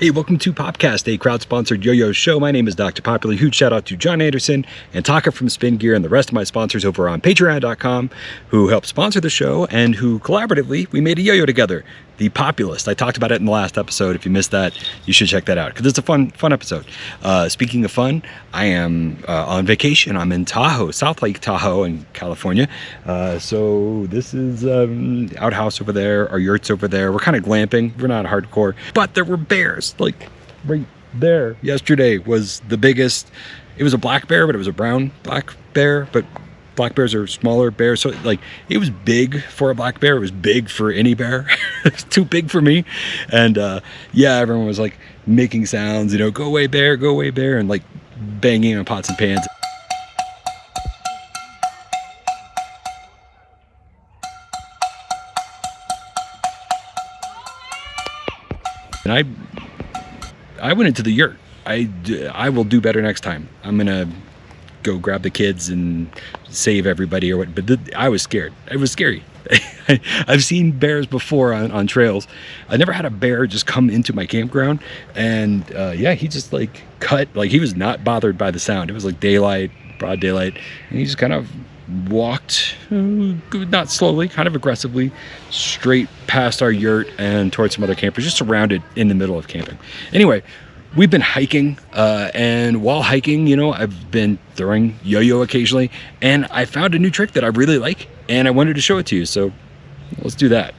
Hey, welcome to PopCast, a crowd-sponsored yo-yo show. My name is Dr. Popular. Huge shout out to John Anderson and Taka from Spin Gear and the rest of my sponsors over on Patreon.com who helped sponsor the show and who collaboratively, we made a yo-yo together, the Populist. I talked about it in the last episode. If you missed that, you should check that out because it's a fun episode. Speaking of fun, I am on vacation. I'm in Tahoe, South Lake Tahoe in California. So this is outhouse over there, our yurt's over there. We're kind of glamping. We're not hardcore, but there were bears. Like right there yesterday was the biggest. It was a black bear, but it was a brown black bear, but black bears are smaller bears, so like it was big for a black bear. It was big for any bear. It was too big for me. And yeah, everyone was like making sounds, you know, go away bear, and like banging on pots and pans. And I went into the yurt. I will do better next time. I'm gonna go grab the kids and save everybody or what. But I was scared. It was scary. I've seen bears before on trails. I never had a bear just come into my campground. And yeah, he just like cut. Like he was not bothered by the sound. It was like daylight, broad daylight, and he just kind of walked, not slowly, kind of aggressively, straight past our yurt and towards some other campers, just surrounded in the middle of camping. Anyway, we've been hiking, and while hiking, you know, I've been throwing yo-yo occasionally, and I found a new trick that I really like, and I wanted to show it to you, so let's do that.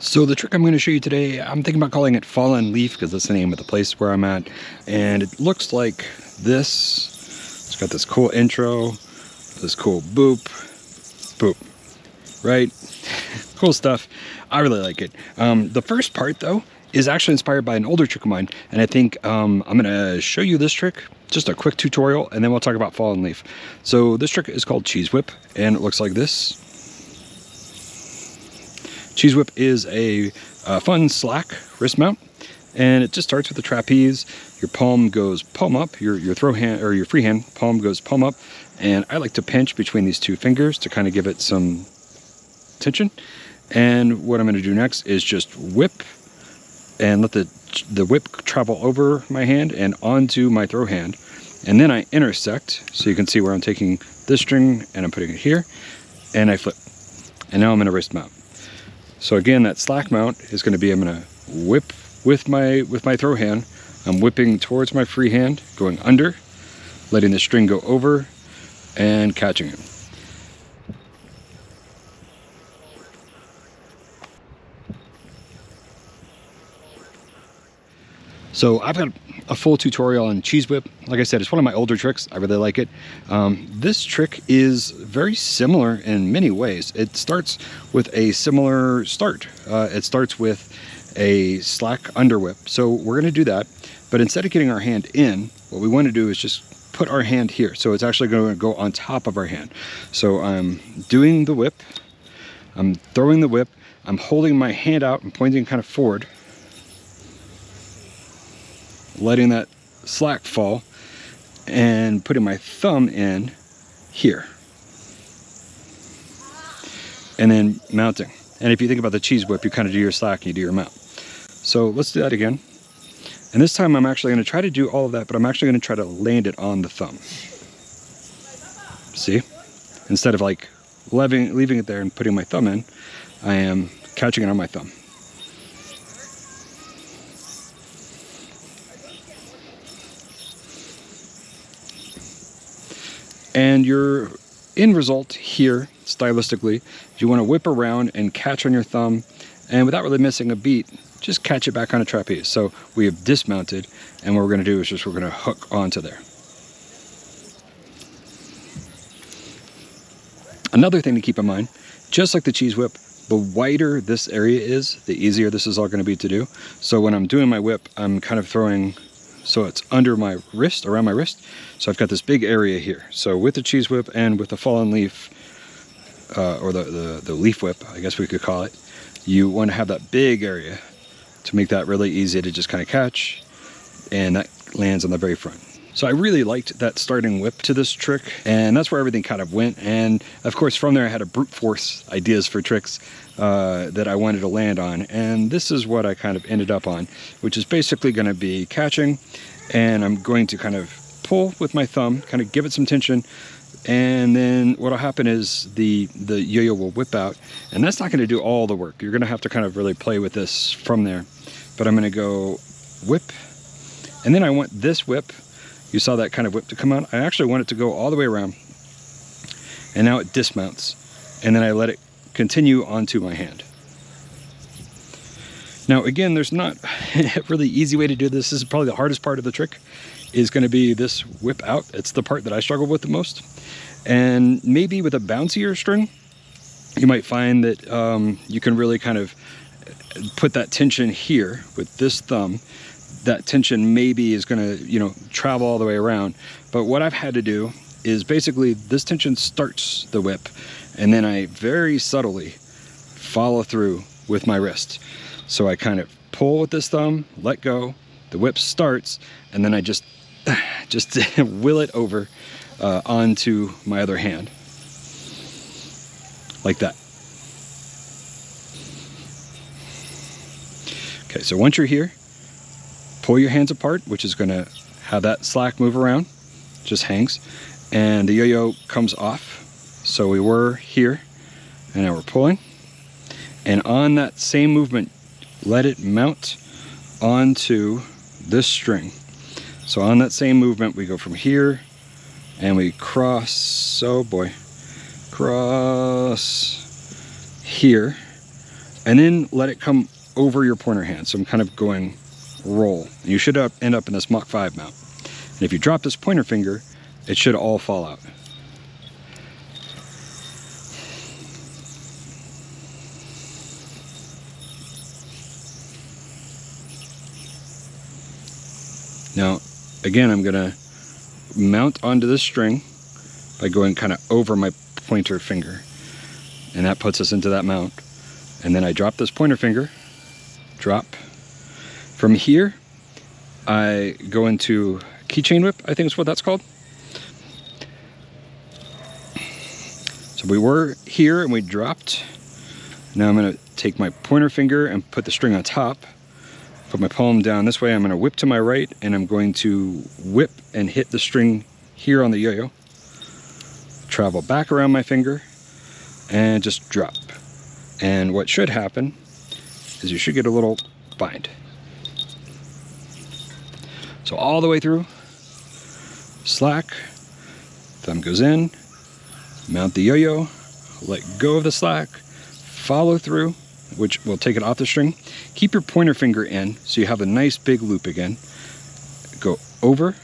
So the trick I'm going to show you today, I'm thinking about calling it Fallen Leaf, because that's the name of the place where I'm at, and it looks like this. It's got this cool intro, this cool boop, boop, right? Cool stuff. I really like it. The first part, though, is actually inspired by an older trick of mine, and I think I'm gonna show you this trick, just a quick tutorial, and then we'll talk about Fallen Leaf. So this trick is called Cheese Whip, and it looks like this. Cheese Whip is a fun slack wrist mount, and it just starts with the trapeze. Your palm goes palm up, your throw hand or your free hand palm goes palm up, and I like to pinch between these two fingers to kind of give it some tension. And what I'm going to do next is just whip and let the whip travel over my hand and onto my throw hand, and then I intersect, so you can see where I'm taking this string and I'm putting it here, and I flip, and now I'm in a wrist mount. So again, that slack mount is going to be, I'm going to whip with my throw hand. I'm whipping towards my free hand, going under, letting the string go over, and catching it. So I've got a full tutorial on Cheese Whip. Like I said, it's one of my older tricks. I really like it. This trick is very similar in many ways. It starts with a similar start. It starts with a slack under whip. So we're going to do that. But instead of getting our hand in, what we want to do is just put our hand here. So it's actually going to go on top of our hand. So I'm doing the whip. I'm throwing the whip. I'm holding my hand out and pointing kind of forward, letting that slack fall, and putting my thumb in here, and then mounting. And if you think about the Cheese Whip, you kind of do your slack and you do your mount. So let's do that again. And this time I'm actually going to try to do all of that, but I'm actually going to try to land it on the thumb. See? Instead of like leaving it there and putting my thumb in, I am catching it on my thumb. And your end result here, stylistically, you want to whip around and catch on your thumb, and without really missing a beat, just catch it back on a trapeze. So we have dismounted, and what we're going to do is we're going to hook onto there. Another thing to keep in mind, just like the Cheese Whip, the wider this area is, the easier this is all going to be to do. So when I'm doing my whip, I'm kind of throwing, so it's under my wrist, around my wrist. So I've got this big area here. So with the Cheese Whip and with the Fallen Leaf, or the Leaf Whip, I guess we could call it, you want to have that big area to make that really easy to just kind of catch, and that lands on the very front. So I really liked that starting whip to this trick, and that's where everything kind of went. And of course, from there I had a brute force ideas for tricks that I wanted to land on. And this is what I kind of ended up on, which is basically going to be catching, and I'm going to kind of pull with my thumb, kind of give it some tension, and then what'll happen is the yo-yo will whip out, and that's not going to do all the work. You're going to have to kind of really play with this from there. But I'm going to go whip, and then I want this whip. You saw that kind of whip to come out. I actually want it to go all the way around, and now it dismounts, and then I let it continue onto my hand. Now again, there's not a really easy way to do this. This is probably the hardest part of the trick, is going to be this whip out. It's the part that I struggle with the most. And maybe with a bouncier string, you might find that you can really kind of put that tension here with this thumb. That tension maybe is going to, you know, travel all the way around. But what I've had to do is basically this tension starts the whip, and then I very subtly follow through with my wrist. So I kind of pull with this thumb, let go, the whip starts, and then I just will it over onto my other hand, like that. Okay, so once you're here, pull your hands apart, which is going to have that slack move around, just hangs, and the yo-yo comes off. So we were here, and now we're pulling, and on that same movement, let it mount onto this string. So on that same movement, we go from here, and we cross, oh boy, cross here, and then let it come over your pointer hand. So I'm kind of going roll. You should end up in this Mach 5 mount. And if you drop this pointer finger, it should all fall out. Now, again, I'm going to mount onto this string by going kind of over my pointer finger. And that puts us into that mount. And then I drop this pointer finger, drop. From here, I go into keychain whip, I think is what that's called. So we were here and we dropped. Now I'm going to take my pointer finger and put the string on top. Put my palm down this way. I'm going to whip to my right, and I'm going to whip and hit the string here on the yo-yo. Travel back around my finger and just drop. And what should happen is you should get a little bind. So all the way through, slack, thumb goes in, mount the yo-yo, let go of the slack, follow through, which will take it off the string. Keep your pointer finger in so you have a nice big loop again. Go over.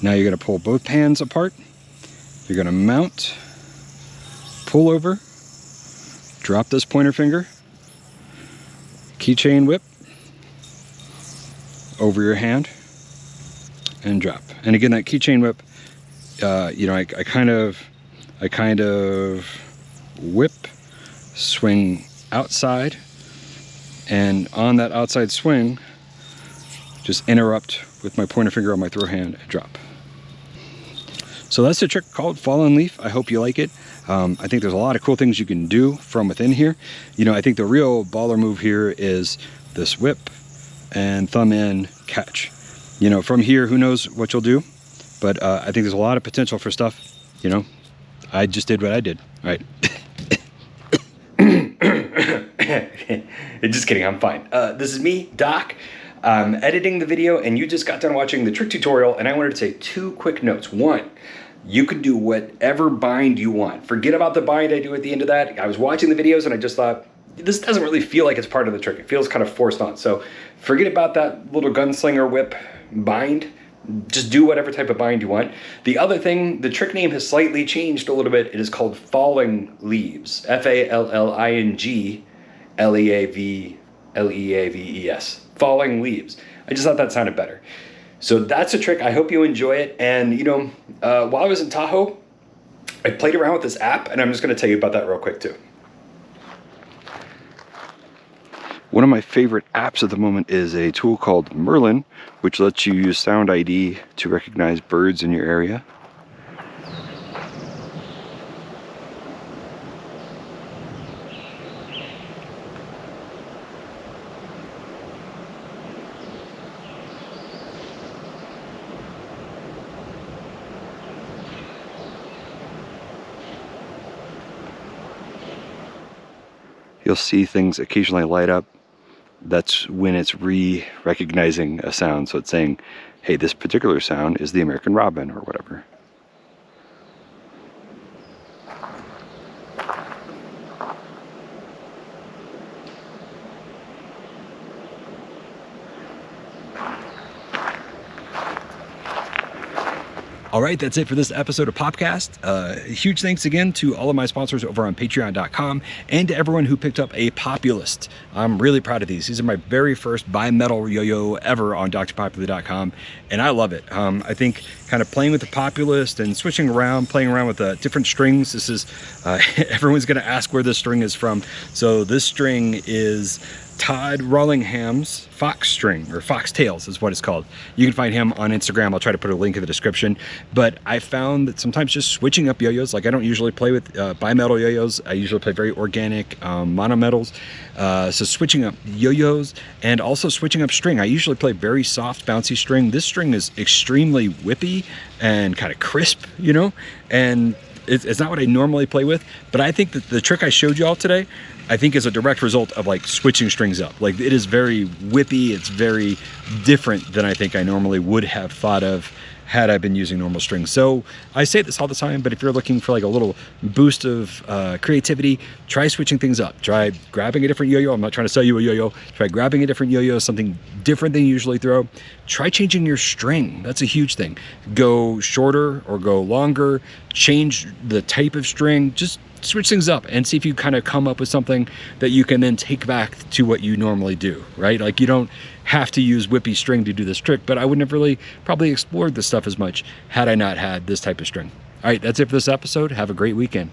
Now you're going to pull both hands apart. You're going to mount, pull over, drop this pointer finger, keychain whip over your hand, and drop. And again, that keychain whip, you know, I kind of whip, swing outside, and on that outside swing, just interrupt with my pointer finger on my throw hand and drop. So that's a trick called Fallen Leaf. I hope you like it. I think there's a lot of cool things you can do from within here. You know, I think the real baller move here is this whip and thumb in, catch. You know, from here, who knows what you'll do, but I think there's a lot of potential for stuff. You know, I just did what I did. All right. Just kidding, I'm fine. This is me, Doc. I'm editing the video, and you just got done watching the trick tutorial, and I wanted to say 2 quick notes. 1, you can do whatever bind you want. Forget about the bind I do at the end of that. I was watching the videos, and I just thought, this doesn't really feel like it's part of the trick. It feels kind of forced on. So forget about that little gunslinger whip bind. Just do whatever type of bind you want. The other thing, the trick name has slightly changed a little bit. It is called Falling Leaves. Falling-Leaves. Falling Leaves. I just thought that sounded better. So that's a trick. I hope you enjoy it. And you know, while I was in Tahoe, I played around with this app, and I'm just going to tell you about that real quick too. One of my favorite apps at the moment is a tool called Merlin, which lets you use Sound ID to recognize birds in your area. You'll see things occasionally light up. That's when it's recognizing a sound. So it's saying, hey, this particular sound is the American robin or whatever. All right, that's it for this episode of PopCast. Huge thanks again to all of my sponsors over on Patreon.com and to everyone who picked up a Populist. I'm really proud of these. These are my very first bimetal yo-yo ever on drpopular.com, and I love it. I think kind of playing with the Populist and switching around, playing around with different strings. This is, everyone's going to ask where this string is from. So this string is Todd Rollingham's Fox String, or Foxtails is what it's called. You can find him on Instagram. I'll try to put a link in the description. But I found that sometimes just switching up yo-yos, like I don't usually play with bimetal yo-yos. I usually play very organic monometals. So switching up yo-yos and also switching up string. I usually play very soft, bouncy string. This string is extremely whippy and kind of crisp, you know, and it's not what I normally play with, but I think that the trick I showed you all today, I think is a direct result of like switching strings up. Like it is very whippy, it's very different than I think I normally would have thought of had I been using normal strings. So I say this all the time, but if you're looking for like a little boost of creativity, try switching things up. Try grabbing a different yo-yo. I'm not trying to sell you a yo-yo. Try grabbing a different yo-yo, something different than you usually throw. Try changing your string. That's a huge thing. Go shorter or go longer. Change the type of string. Just switch things up and see if you kind of come up with something that you can then take back to what you normally do, right? Like you don't have to use whippy string to do this trick, but I wouldn't have really probably explored this stuff as much had I not had this type of string. All right, that's it for this episode. Have a great weekend.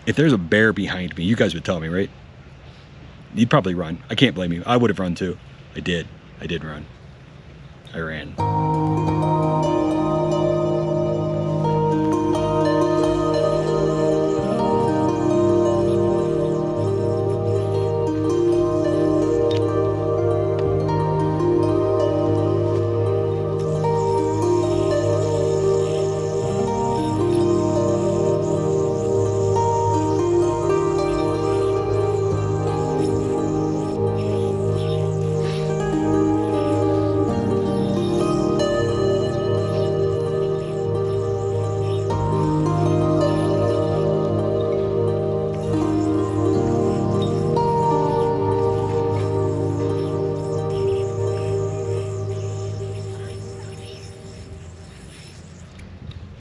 If there's a bear behind me, you guys would tell me, right? You'd probably run. I can't blame you. I would have run too. I did run. I ran.